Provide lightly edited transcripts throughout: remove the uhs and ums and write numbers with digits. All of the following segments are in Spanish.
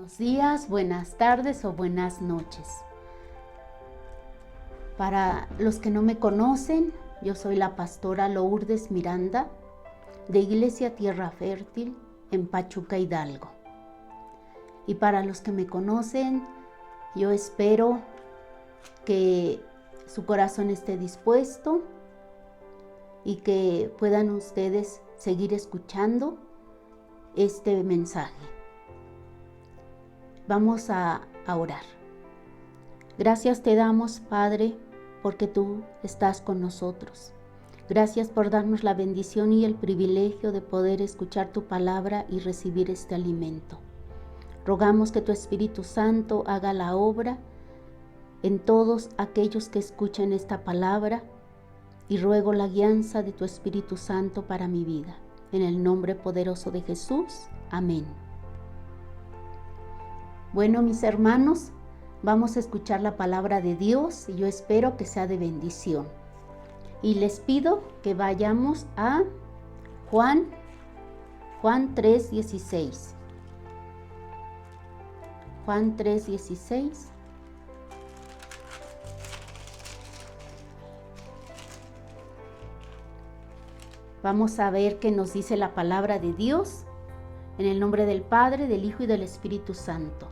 Buenos días, buenas tardes o buenas noches. Para los que no me conocen, yo soy la pastora Lourdes Miranda de Iglesia Tierra Fértil en Pachuca, Hidalgo. Y para los que me conocen, yo espero que su corazón esté dispuesto y que puedan ustedes seguir escuchando este mensaje. Vamos a orar. Gracias te damos, Padre, porque tú estás con nosotros. Gracias por darnos la bendición y el privilegio de poder escuchar tu palabra y recibir este alimento. Rogamos que tu Espíritu Santo haga la obra en todos aquellos que escuchen esta palabra y ruego la guianza de tu Espíritu Santo para mi vida. En el nombre poderoso de Jesús. Amén. Bueno, mis hermanos, vamos a escuchar la palabra de Dios y yo espero que sea de bendición. Y les pido que vayamos a Juan 3:16. Juan 3:16. Vamos a ver qué nos dice la palabra de Dios en el nombre del Padre, del Hijo y del Espíritu Santo.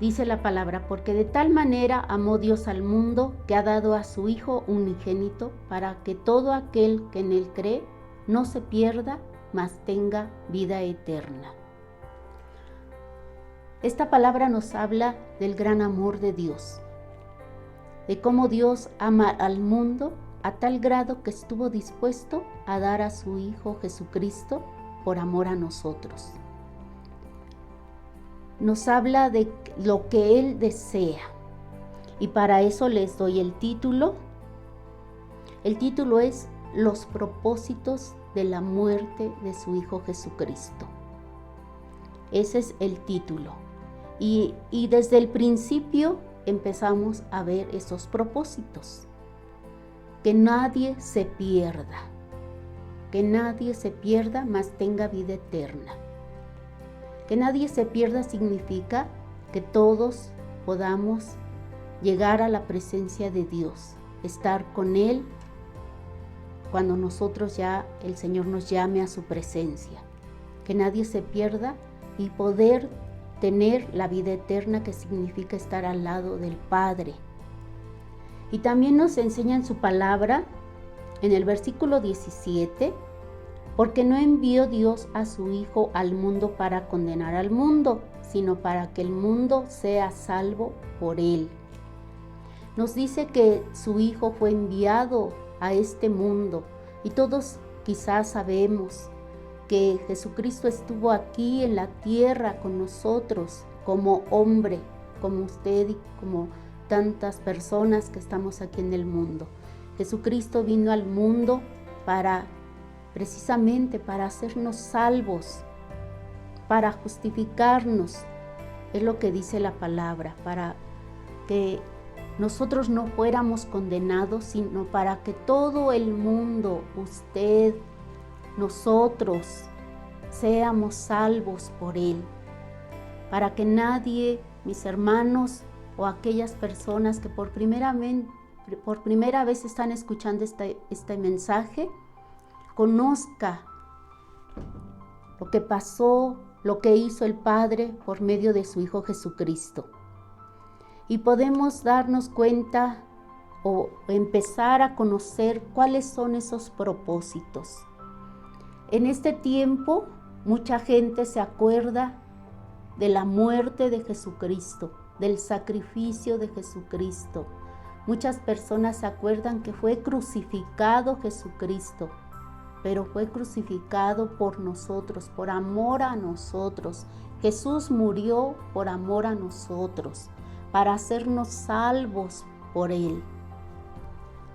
Dice la palabra, porque de tal manera amó Dios al mundo que ha dado a su Hijo unigénito para que todo aquel que en él cree no se pierda, mas tenga vida eterna. Esta palabra nos habla del gran amor de Dios, de cómo Dios ama al mundo a tal grado que estuvo dispuesto a dar a su Hijo Jesucristo por amor a nosotros. Nos habla de lo que Él desea. Y para eso les doy el título. El título es Los propósitos de la muerte de su Hijo Jesucristo. Ese es el título. Y desde el principio empezamos a ver esos propósitos. Que nadie se pierda. Que nadie se pierda, mas tenga vida eterna. Que nadie se pierda significa que todos podamos llegar a la presencia de Dios, estar con Él cuando nosotros ya el Señor nos llame a su presencia. Que nadie se pierda y poder tener la vida eterna, que significa estar al lado del Padre. Y también nos enseña en su palabra, en el versículo 17, porque no envió Dios a su Hijo al mundo para condenar al mundo, sino para que el mundo sea salvo por Él. Nos dice que su Hijo fue enviado a este mundo y todos quizás sabemos que Jesucristo estuvo aquí en la tierra con nosotros como hombre, como usted y como tantas personas que estamos aquí en el mundo. Jesucristo vino al mundo precisamente para hacernos salvos, para justificarnos, es lo que dice la palabra, para que nosotros no fuéramos condenados, sino para que todo el mundo, usted, nosotros, seamos salvos por Él, para que nadie, mis hermanos o aquellas personas que por primera vez están escuchando este mensaje, conozca lo que pasó, lo que hizo el Padre por medio de su Hijo Jesucristo. Y podemos darnos cuenta o empezar a conocer cuáles son esos propósitos. En este tiempo, mucha gente se acuerda de la muerte de Jesucristo, del sacrificio de Jesucristo. Muchas personas se acuerdan que fue crucificado Jesucristo, pero fue crucificado por nosotros, por amor a nosotros. Jesús murió por amor a nosotros, para hacernos salvos por Él.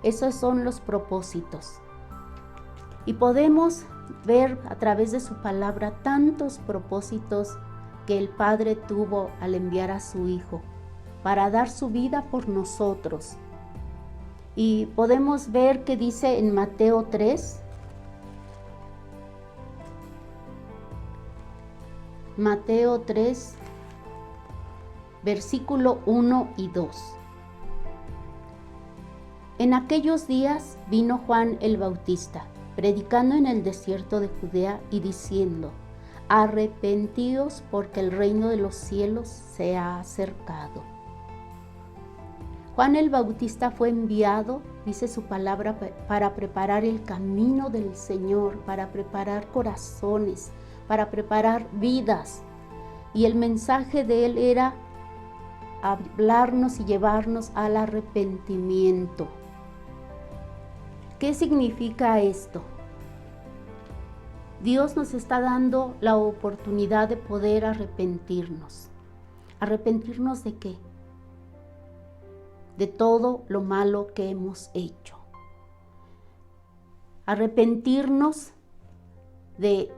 Esos son los propósitos. Y podemos ver a través de su palabra tantos propósitos que el Padre tuvo al enviar a su Hijo, para dar su vida por nosotros. Y podemos ver que dice en Mateo 3, Mateo 3, versículo 1 y 2. En aquellos días vino Juan el Bautista, predicando en el desierto de Judea y diciendo: arrepentíos porque el reino de los cielos se ha acercado. Juan el Bautista fue enviado, dice su palabra, para preparar el camino del Señor, para preparar corazones, para preparar vidas. Y el mensaje de él era hablarnos y llevarnos al arrepentimiento. ¿Qué significa esto? Dios nos está dando la oportunidad de poder arrepentirnos. ¿Arrepentirnos de qué? De todo lo malo que hemos hecho. Arrepentirnos de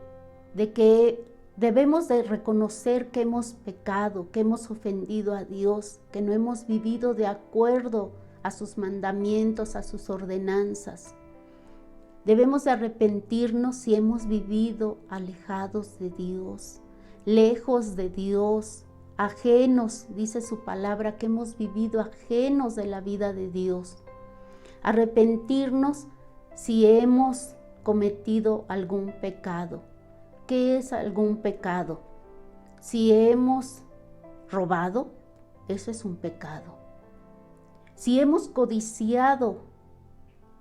que debemos de reconocer que hemos pecado, que hemos ofendido a Dios, que no hemos vivido de acuerdo a sus mandamientos, a sus ordenanzas. Debemos de arrepentirnos si hemos vivido alejados de Dios, lejos de Dios, ajenos, dice su palabra, que hemos vivido ajenos de la vida de Dios. Arrepentirnos si hemos cometido algún pecado. ¿Qué es algún pecado? Si hemos robado, eso es un pecado. Si hemos codiciado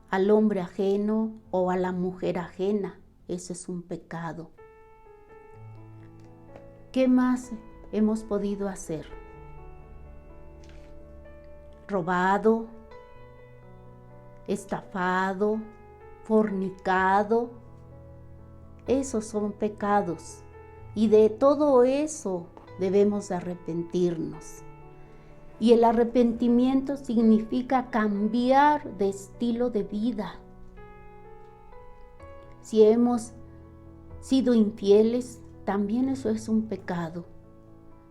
al hombre ajeno o a la mujer ajena, eso es un pecado. ¿Qué más hemos podido hacer? Robado, estafado, fornicado. Esos son pecados y de todo eso debemos de arrepentirnos. Y el arrepentimiento significa cambiar de estilo de vida. Si hemos sido infieles, también eso es un pecado.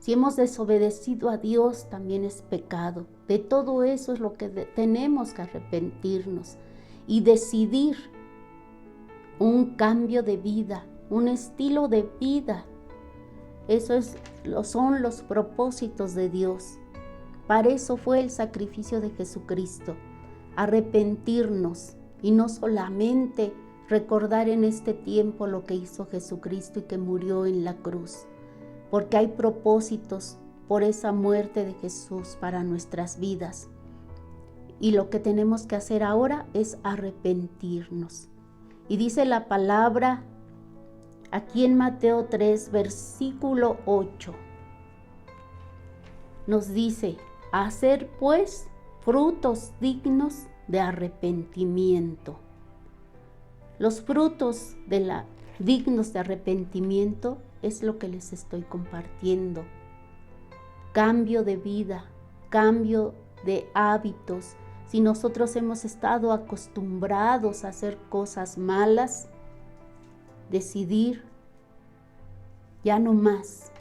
Si hemos desobedecido a Dios, también es pecado. De todo eso es lo que tenemos que arrepentirnos y decidir un cambio de vida, un estilo de vida. Son los propósitos de Dios. Para eso fue el sacrificio de Jesucristo, arrepentirnos y no solamente recordar en este tiempo lo que hizo Jesucristo y que murió en la cruz, porque hay propósitos por esa muerte de Jesús para nuestras vidas. Y lo que tenemos que hacer ahora es arrepentirnos. Y dice la palabra aquí en Mateo 3, versículo 8. Nos dice: hacer pues frutos dignos de arrepentimiento. Los frutos dignos de arrepentimiento es lo que les estoy compartiendo. Cambio de vida, cambio de hábitos. Si nosotros hemos estado acostumbrados a hacer cosas malas, decidir, ya no más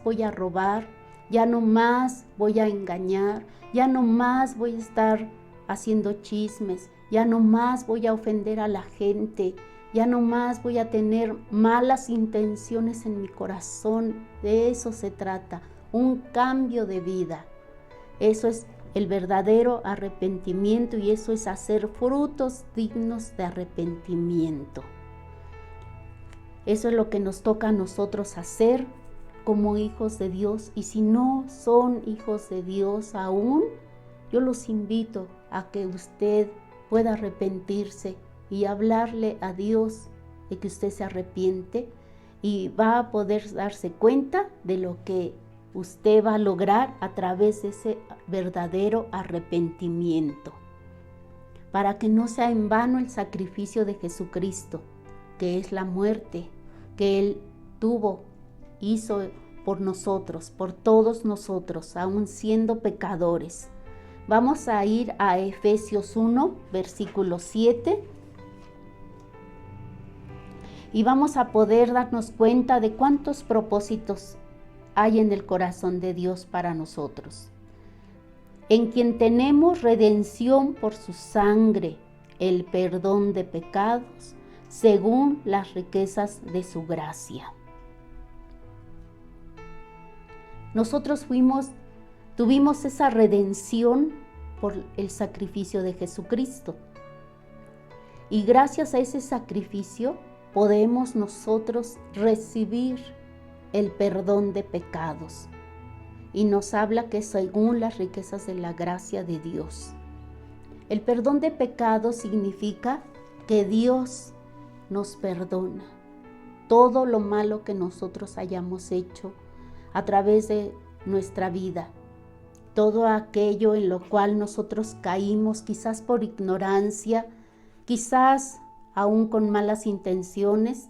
voy a robar, ya no más voy a engañar, ya no más voy a estar haciendo chismes, ya no más voy a ofender a la gente, ya no más voy a tener malas intenciones en mi corazón. De eso se trata, un cambio de vida. Eso es el verdadero arrepentimiento y eso es hacer frutos dignos de arrepentimiento. Eso es lo que nos toca a nosotros hacer como hijos de Dios. Y si no son hijos de Dios aún, yo los invito a que usted pueda arrepentirse y hablarle a Dios de que usted se arrepiente, y va a poder darse cuenta de lo que usted va a lograr a través de ese verdadero arrepentimiento, para que no sea en vano el sacrificio de Jesucristo, que es la muerte que Él hizo por nosotros, por todos nosotros, aun siendo pecadores. Vamos a ir a Efesios 1, versículo 7, y vamos a poder darnos cuenta de cuántos propósitos hay en el corazón de Dios para nosotros. En quien tenemos redención por su sangre, el perdón de pecados, según las riquezas de su gracia. Nosotros tuvimos esa redención por el sacrificio de Jesucristo. Y gracias a ese sacrificio podemos nosotros recibir el perdón de pecados. Y nos habla que según las riquezas de la gracia de Dios. El perdón de pecados significa que Dios nos perdona todo lo malo que nosotros hayamos hecho a través de nuestra vida. Todo aquello en lo cual nosotros caímos, quizás por ignorancia, quizás aún con malas intenciones,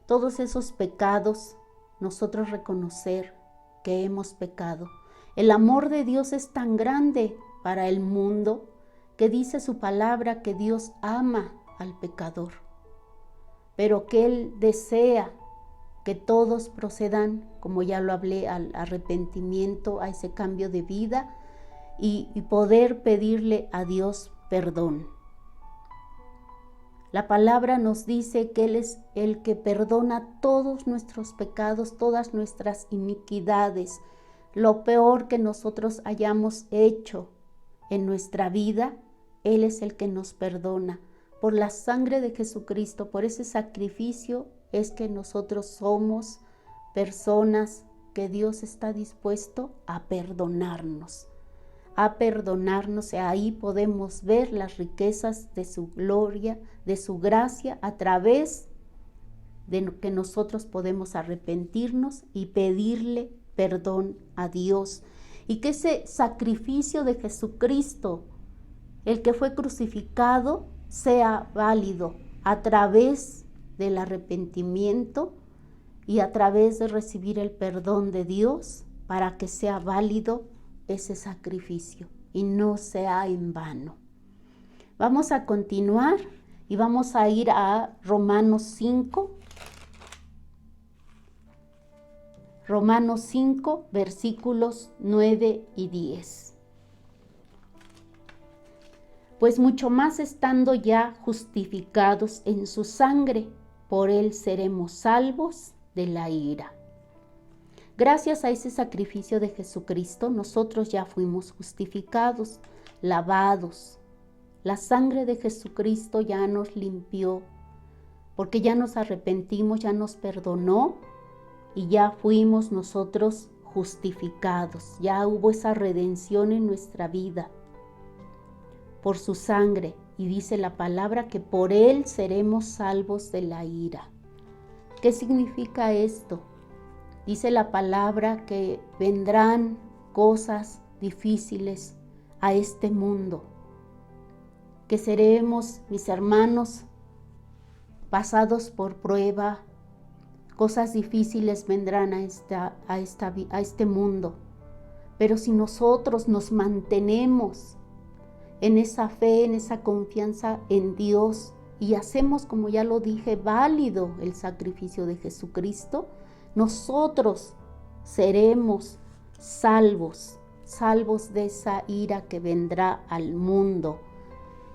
todos esos pecados, nosotros reconocer que hemos pecado. El amor de Dios es tan grande para el mundo que dice su palabra que Dios ama al pecador, pero que Él desea que todos procedan, como ya lo hablé, al arrepentimiento, a ese cambio de vida y poder pedirle a Dios perdón. La palabra nos dice que Él es el que perdona todos nuestros pecados, todas nuestras iniquidades, lo peor que nosotros hayamos hecho en nuestra vida, Él es el que nos perdona. Por la sangre de Jesucristo, por ese sacrificio, es que nosotros somos personas que Dios está dispuesto a perdonarnos. Y ahí podemos ver las riquezas de su gloria, de su gracia, a través de que nosotros podemos arrepentirnos y pedirle perdón a Dios. Y que ese sacrificio de Jesucristo, el que fue crucificado, sea válido a través del arrepentimiento y a través de recibir el perdón de Dios, para que sea válido ese sacrificio y no sea en vano. Vamos a continuar y vamos a ir a Romanos 5. Romanos 5, versículos 9 y 10. Pues mucho más estando ya justificados en su sangre, por él seremos salvos de la ira. Gracias a ese sacrificio de Jesucristo, nosotros ya fuimos justificados, lavados. La sangre de Jesucristo ya nos limpió, porque ya nos arrepentimos, ya nos perdonó y ya fuimos nosotros justificados. Ya hubo esa redención en nuestra vida por su sangre, y dice la palabra que por él seremos salvos de la ira. ¿Qué significa esto? Dice la palabra que vendrán cosas difíciles a este mundo, que seremos, mis hermanos, pasados por prueba. Cosas difíciles vendrán a este mundo, pero si nosotros nos mantenemos en esa fe, en esa confianza en Dios, y hacemos, como ya lo dije, válido el sacrificio de Jesucristo, nosotros seremos salvos de esa ira que vendrá al mundo.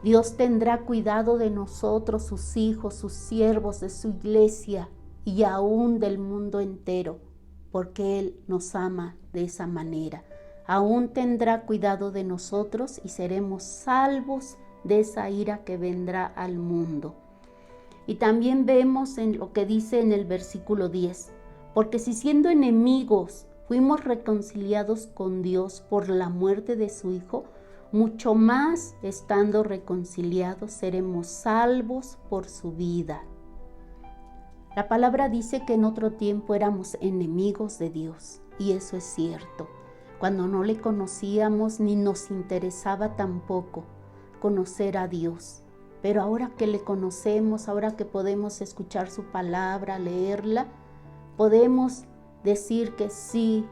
Dios tendrá cuidado de nosotros, sus hijos, sus siervos, de su iglesia y aún del mundo entero, porque Él nos ama de esa manera. Aún tendrá cuidado de nosotros y seremos salvos de esa ira que vendrá al mundo. Y también vemos en lo que dice en el versículo 10, porque si siendo enemigos fuimos reconciliados con Dios por la muerte de su Hijo, mucho más estando reconciliados seremos salvos por su vida. La palabra dice que en otro tiempo éramos enemigos de Dios, y eso es cierto. Cuando no le conocíamos ni nos interesaba tampoco conocer a Dios. Pero ahora que le conocemos, ahora que podemos escuchar su palabra, leerla, podemos decir que sí,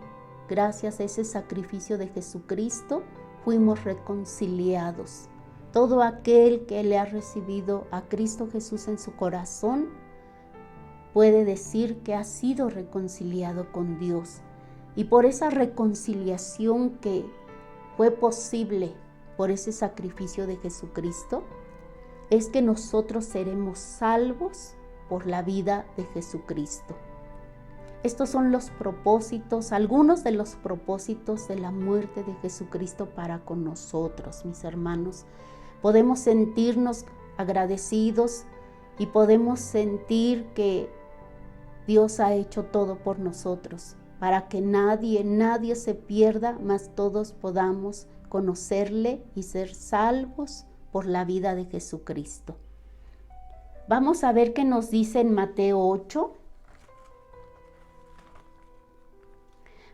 gracias a ese sacrificio de Jesucristo, fuimos reconciliados. Todo aquel que le ha recibido a Cristo Jesús en su corazón puede decir que ha sido reconciliado con Dios. Y por esa reconciliación que fue posible por ese sacrificio de Jesucristo, es que nosotros seremos salvos por la vida de Jesucristo. Estos son los propósitos, algunos de los propósitos de la muerte de Jesucristo para con nosotros, mis hermanos. Podemos sentirnos agradecidos y podemos sentir que Dios ha hecho todo por nosotros, para que nadie se pierda, mas todos podamos conocerle y ser salvos por la vida de Jesucristo. Vamos a ver qué nos dice en Mateo 8.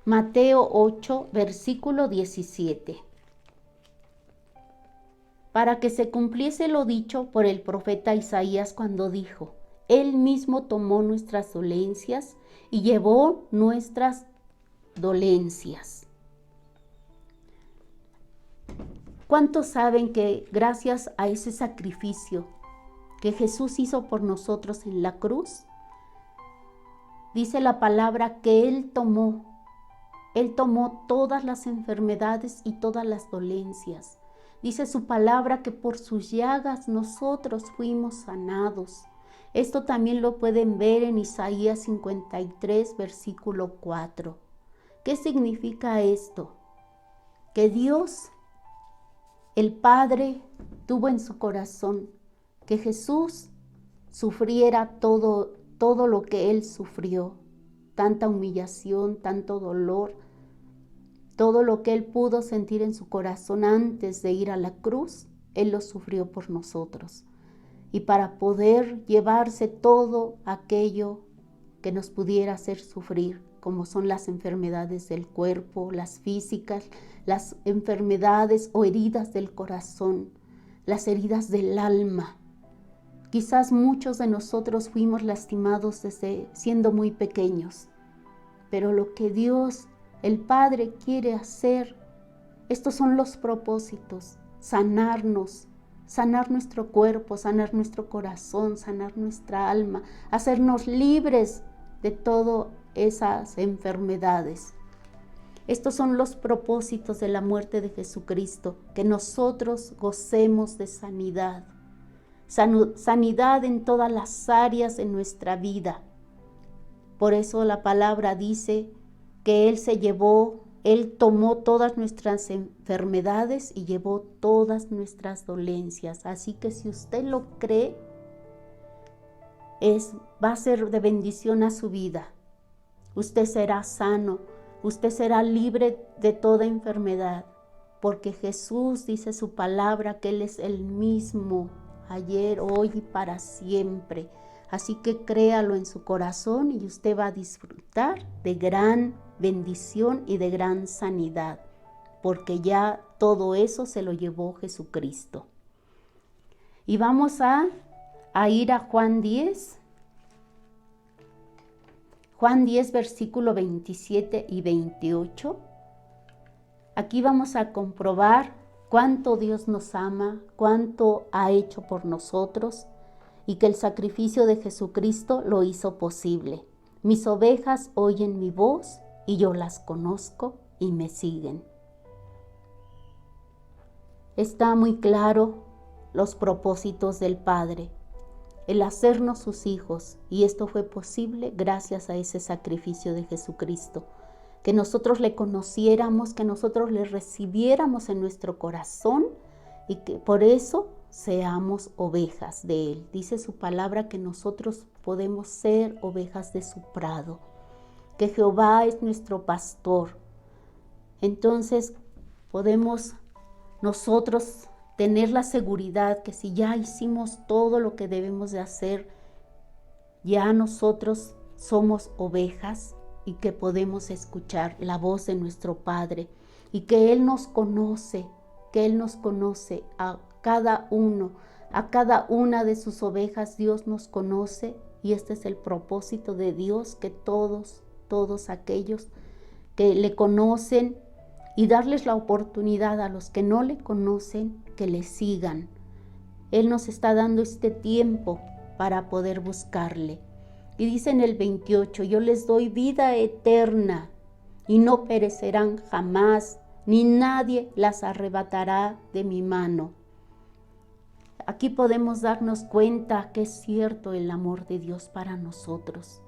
Mateo 8, versículo 17. Para que se cumpliese lo dicho por el profeta Isaías cuando dijo: Él mismo tomó nuestras dolencias y llevó nuestras dolencias. ¿Cuántos saben que gracias a ese sacrificio que Jesús hizo por nosotros en la cruz, dice la palabra que Él tomó todas las enfermedades y todas las dolencias? Dice su palabra que por sus llagas nosotros fuimos sanados. Esto también lo pueden ver en Isaías 53, versículo 4. ¿Qué significa esto? Que Dios, el Padre, tuvo en su corazón que Jesús sufriera todo lo que Él sufrió, tanta humillación, tanto dolor, todo lo que Él pudo sentir en su corazón antes de ir a la cruz, Él lo sufrió por nosotros. Y para poder llevarse todo aquello que nos pudiera hacer sufrir, como son las enfermedades del cuerpo, las físicas, las enfermedades o heridas del corazón, las heridas del alma. Quizás muchos de nosotros fuimos lastimados desde siendo muy pequeños, pero lo que Dios, el Padre, quiere hacer, estos son los propósitos: sanarnos, sanar nuestro cuerpo, sanar nuestro corazón, sanar nuestra alma, hacernos libres de todas esas enfermedades. Estos son los propósitos de la muerte de Jesucristo, que nosotros gocemos de sanidad. Sanidad en todas las áreas de nuestra vida. Por eso la palabra dice que Él tomó todas nuestras enfermedades y llevó todas nuestras dolencias. Así que si usted lo cree, va a ser de bendición a su vida. Usted será sano, usted será libre de toda enfermedad, porque Jesús dice su palabra que Él es el mismo ayer, hoy y para siempre. Así que créalo en su corazón y usted va a disfrutar de gran bendición y de gran sanidad, porque ya todo eso se lo llevó Jesucristo. Y vamos a ir a Juan 10. Juan 10, versículo 27 y 28. Aquí vamos a comprobar cuánto Dios nos ama, cuánto ha hecho por nosotros y que el sacrificio de Jesucristo lo hizo posible. Mis ovejas oyen mi voz y yo las conozco y me siguen. Está muy claro los propósitos del Padre, el hacernos sus hijos, y esto fue posible gracias a ese sacrificio de Jesucristo. Que nosotros le conociéramos, que nosotros le recibiéramos en nuestro corazón y que por eso seamos ovejas de Él. Dice su palabra que nosotros podemos ser ovejas de su prado, que Jehová es nuestro pastor. Entonces podemos nosotros tener la seguridad que si ya hicimos todo lo que debemos de hacer, ya nosotros somos ovejas y que podemos escuchar la voz de nuestro Padre y que Él nos conoce, a cada uno, a cada una de sus ovejas. Dios nos conoce y este es el propósito de Dios, que todos aquellos que le conocen y darles la oportunidad a los que no le conocen que le sigan. Él nos está dando este tiempo para poder buscarle. Y dice en el 28, yo les doy vida eterna y no perecerán jamás, ni nadie las arrebatará de mi mano. Aquí podemos darnos cuenta que es cierto el amor de Dios para nosotros,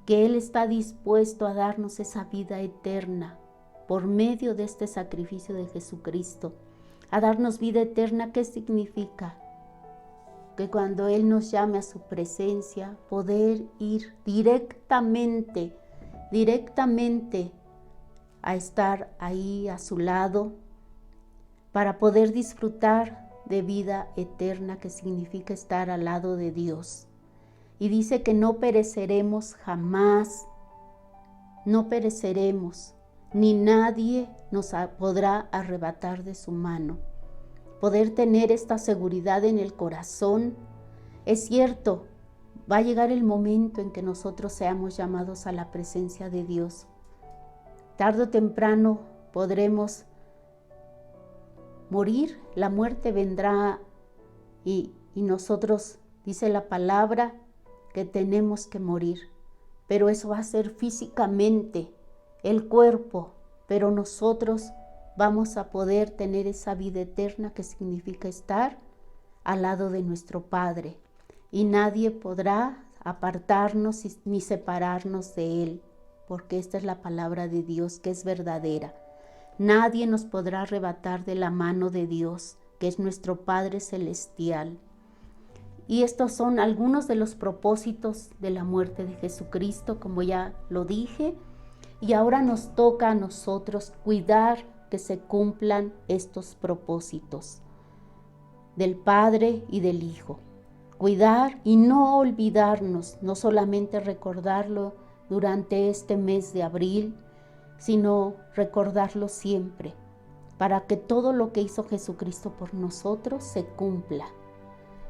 que Él está dispuesto a darnos esa vida eterna por medio de este sacrificio de Jesucristo. A darnos vida eterna, ¿qué significa? Que cuando Él nos llame a su presencia, poder ir directamente a estar ahí a su lado, para poder disfrutar de vida eterna, que significa estar al lado de Dios. Y dice que no pereceremos jamás, no pereceremos, ni nadie nos podrá arrebatar de su mano. Poder tener esta seguridad en el corazón. Es cierto, va a llegar el momento en que nosotros seamos llamados a la presencia de Dios. Tarde o temprano podremos morir, la muerte vendrá y nosotros, dice la palabra, que tenemos que morir. Pero eso va a ser físicamente, el cuerpo, pero nosotros vamos a poder tener esa vida eterna, que significa estar al lado de nuestro Padre. Y nadie podrá apartarnos ni separarnos de Él, porque esta es la palabra de Dios, que es verdadera. Nadie nos podrá arrebatar de la mano de Dios, que es nuestro Padre Celestial. Y estos son algunos de los propósitos de la muerte de Jesucristo, como ya lo dije. Y ahora nos toca a nosotros cuidar que se cumplan estos propósitos del Padre y del Hijo. Cuidar y no olvidarnos, no solamente recordarlo durante este mes de abril, sino recordarlo siempre, para que todo lo que hizo Jesucristo por nosotros se cumpla.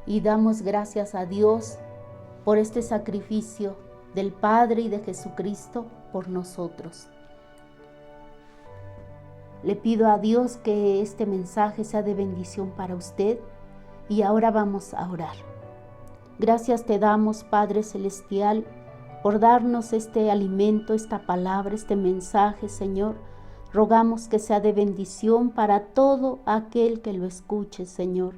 Y damos gracias a Dios por este sacrificio del Padre y de Jesucristo por nosotros. Le pido a Dios que este mensaje sea de bendición para usted, y ahora vamos a orar. Gracias te damos, Padre Celestial, por darnos este alimento, esta palabra, este mensaje, Señor. Rogamos que sea de bendición para todo aquel que lo escuche, Señor.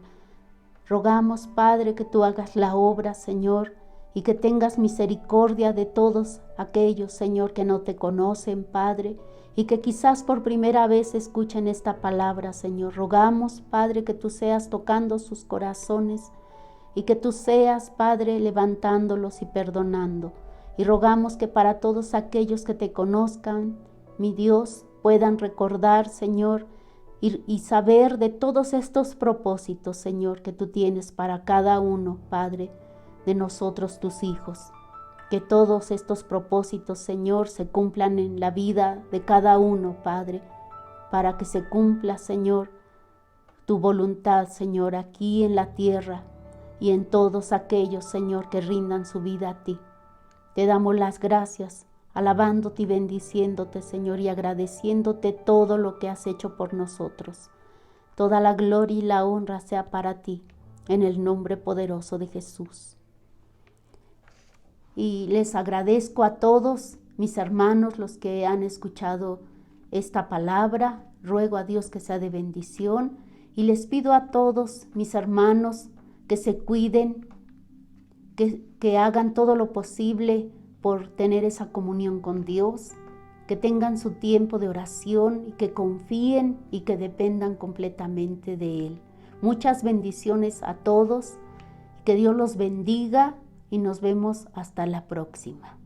Rogamos, Padre, que tú hagas la obra, Señor, y que tengas misericordia de todos aquellos, Señor, que no te conocen, Padre, y que quizás por primera vez escuchen esta palabra, Señor. Rogamos, Padre, que tú seas tocando sus corazones y que tú seas, Padre, levantándolos y perdonando. Y rogamos que para todos aquellos que te conozcan, mi Dios, puedan recordar, Señor, y saber de todos estos propósitos, Señor, que tú tienes para cada uno, Padre, de nosotros, tus hijos. Que todos estos propósitos, Señor, se cumplan en la vida de cada uno, Padre, para que se cumpla, Señor, tu voluntad, Señor, aquí en la tierra y en todos aquellos, Señor, que rindan su vida a ti. Te damos las gracias, alabándote y bendiciéndote, Señor, y agradeciéndote todo lo que has hecho por nosotros. Toda la gloria y la honra sea para ti, en el nombre poderoso de Jesús. Y les agradezco a todos mis hermanos, los que han escuchado esta palabra. Ruego a Dios que sea de bendición. Y les pido a todos mis hermanos que se cuiden, que hagan todo lo posible por tener esa comunión con Dios, que tengan su tiempo de oración y que confíen y que dependan completamente de Él. Muchas bendiciones a todos, que Dios los bendiga y nos vemos hasta la próxima.